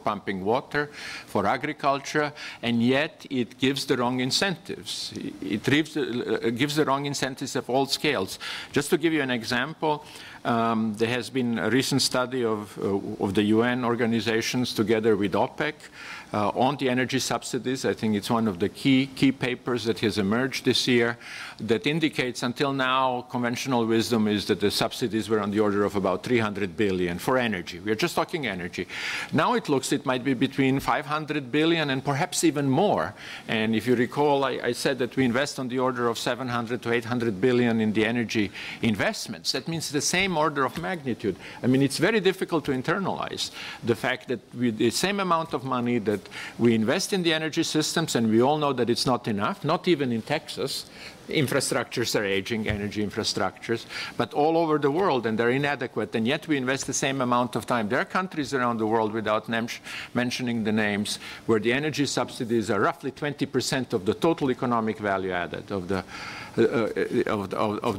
pumping water, for agriculture, and yet it gives the wrong incentives. It gives the wrong incentives at all scales. Just to give you an example, there has been a recent study of the UN organizations together with OPEC on the energy subsidies. I think it's one of the key papers that has emerged this year that indicates until now conventional wisdom is that the subsidies were on the order of about 300 billion for energy. We're just talking energy. Now it looks it might be between 500 billion and perhaps even more. And if you recall, I said that we invest on the order of 700 to 800 billion in the energy investments. That means the same order of magnitude. I mean, it's very difficult to internalize the fact that with the same amount of money that we invest in the energy systems, and we all know that it's not enough, not even in Texas. Infrastructures are aging, energy infrastructures, but all over the world, and they're inadequate, and yet we invest the same amount of time. There are countries around the world, without mentioning the names, where the energy subsidies are roughly 20% of the total economic value added of the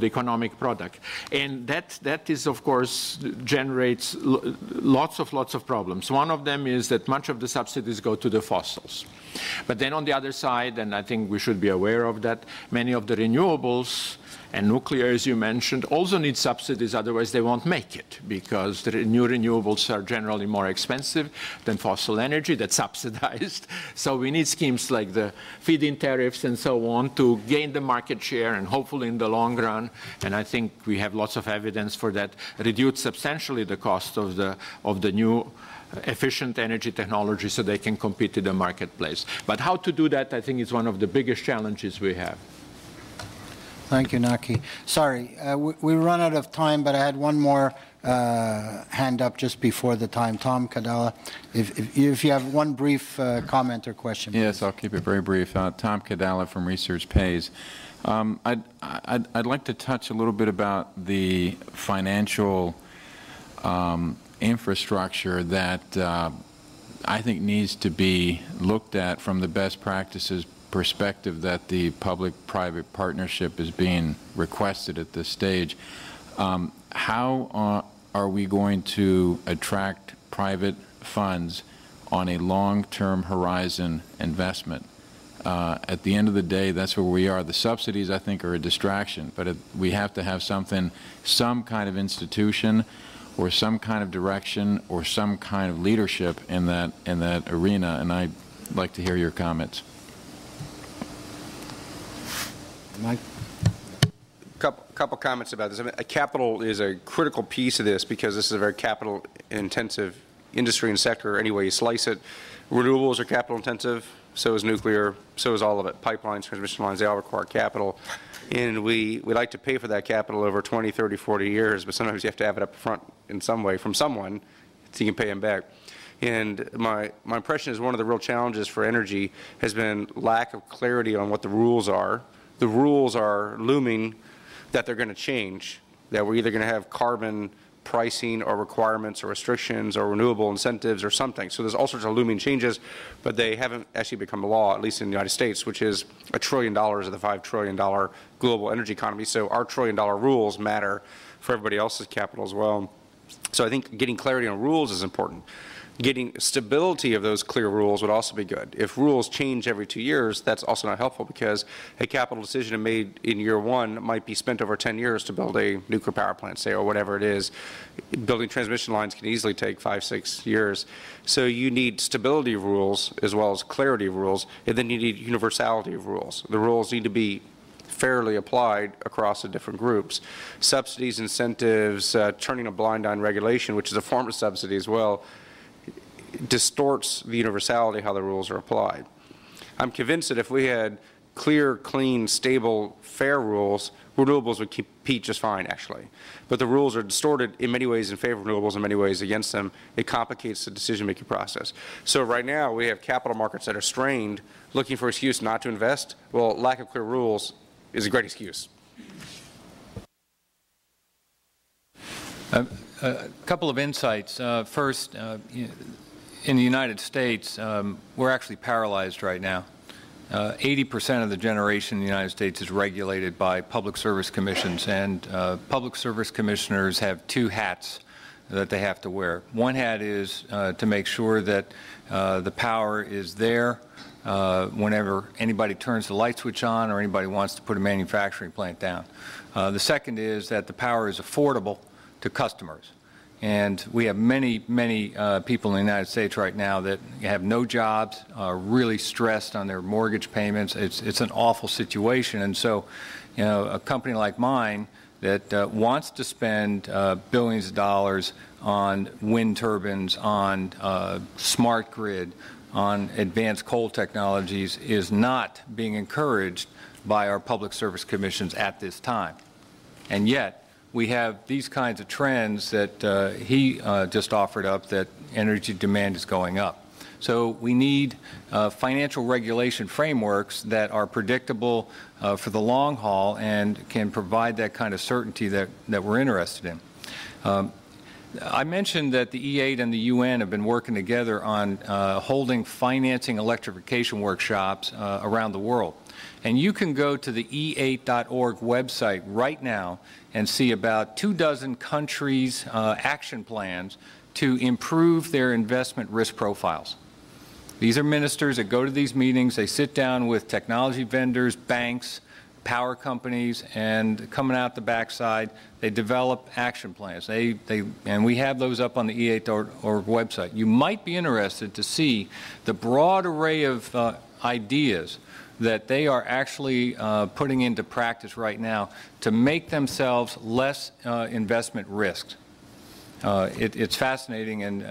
economic product. And that is, of course, generates lots of problems. One of them is that much of the subsidies go to the fossils. But then on the other side, and I think we should be aware of that, many of the renewables and nuclear, as you mentioned, also need subsidies, otherwise they won't make it, because the new renewables are generally more expensive than fossil energy that's subsidized. So we need schemes like the feed-in tariffs and so on to gain the market share and hopefully in the long run, and I think we have lots of evidence for that, reduce substantially the cost of the new efficient energy technology so they can compete in the marketplace. But how to do that, I think, is one of the biggest challenges we have. Thank you, Naki. Sorry, we run out of time, but I had one more hand up just before the time. Tom Cadella, if you have one brief comment or question. Yes, please. I'll keep it very brief. Tom Cadella from Research Pays. I'd like to touch a little bit about the financial infrastructure that I think needs to be looked at from the best practices perspective that the public-private partnership is being requested at this stage. How are we going to attract private funds on a long-term horizon investment? At the end of the day, that's where we are. The subsidies, I think, are a distraction, but we have to have something, some kind of institution or some kind of direction or some kind of leadership in that arena, and I'd like to hear your comments. Mike? Couple comments about this. I mean, capital is a critical piece of this because this is a very capital-intensive industry and sector any way you slice it. Renewables are capital-intensive, so is nuclear, so is all of it. Pipelines, transmission lines, they all require capital. And we like to pay for that capital over 20, 30, 40 years, but sometimes you have to have it up front in some way from someone so you can pay them back. And my impression is one of the real challenges for energy has been lack of clarity on what the rules are. The rules are looming that they're going to change, that we're either going to have carbon pricing or requirements or restrictions or renewable incentives or something. So there's all sorts of looming changes, but they haven't actually become law, at least in the United States, which is $1 trillion of the $5 trillion global energy economy. So our $1 trillion rules matter for everybody else's capital as well. So I think getting clarity on rules is important. Getting stability of those clear rules would also be good. If rules change every 2 years, that's also not helpful because a capital decision made in year one might be spent over 10 years to build a nuclear power plant, say, or whatever it is. Building transmission lines can easily take 5, 6 years. So you need stability of rules as well as clarity of rules, and then you need universality of rules. The rules need to be fairly applied across the different groups. Subsidies, incentives, turning a blind eye on regulation, which is a form of subsidy as well, distorts the universality of how the rules are applied. I'm convinced that if we had clear, clean, stable, fair rules, renewables would compete just fine, actually. But the rules are distorted in many ways in favor of renewables, in many ways against them. It complicates the decision-making process. So right now, we have capital markets that are strained, looking for an excuse not to invest. Well, lack of clear rules is a great excuse. A couple of insights. First, in the United States, we're actually paralyzed right now. 80% of the generation in the United States is regulated by public service commissions, and public service commissioners have two hats. that they have to wear. One hat is to make sure that the power is there whenever anybody turns the light switch on or anybody wants to put a manufacturing plant down. The second is that the power is affordable to customers. And we have many people in the United States right now that have no jobs, are really stressed on their mortgage payments. It's an awful situation. And so, you know, a company like mine that wants to spend billions of dollars on wind turbines, on smart grid, on advanced coal technologies is not being encouraged by our public service commissions at this time. And yet, we have these kinds of trends that he just offered up, that energy demand is going up. So we need financial regulation frameworks that are predictable for the long haul and can provide that kind of certainty that we're interested in. I mentioned that the E8 and the UN have been working together on holding financing electrification workshops around the world. And you can go to the e8.org website right now and see about 24 countries' action plans to improve their investment risk profiles. These are ministers that go to these meetings, they sit down with technology vendors, banks, power companies, and coming out the backside, they develop action plans. And we have those up on the e8.org website. You might be interested to see the broad array of ideas that they are actually putting into practice right now to make themselves less investment risked. It's fascinating, and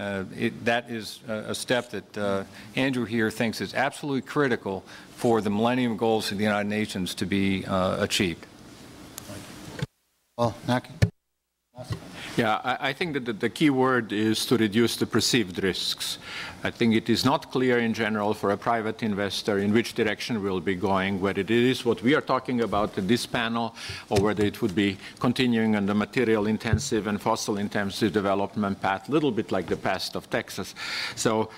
that is a step that Andrew here thinks is absolutely critical for the Millennium Goals of the United Nations to be achieved. Well, Naki? Yeah, I think that the key word is to reduce the perceived risks. I think it is not clear in general for a private investor in which direction we'll be going, whether it is what we are talking about in this panel or whether it would be continuing on the material-intensive and fossil-intensive development path, a little bit like the past of Texas. So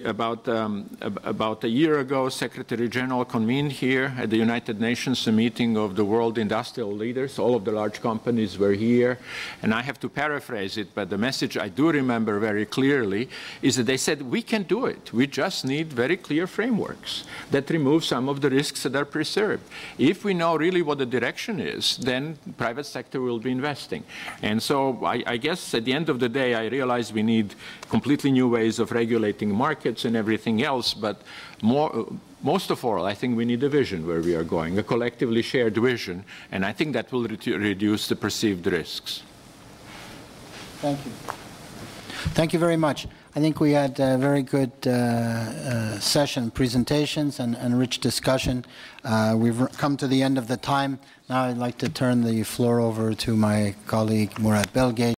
about a year ago, Secretary General convened here at the United Nations a meeting of the world industrial leaders. All of the large companies were here. And I have to paraphrase it, but the message I do remember very clearly is that they said, we can do it. We just need very clear frameworks that remove some of the risks that are preserved. If we know really what the direction is, then the private sector will be investing. And so I guess at the end of the day, I realize we need completely new ways of regulating markets and everything else, but most of all, I think we need a vision where we are going, a collectively shared vision, and I think that will reduce the perceived risks. Thank you. Thank you very much. I think we had a very good session, presentations, and rich discussion. We've come to the end of the time. Now I'd like to turn the floor over to my colleague, Murat Belge.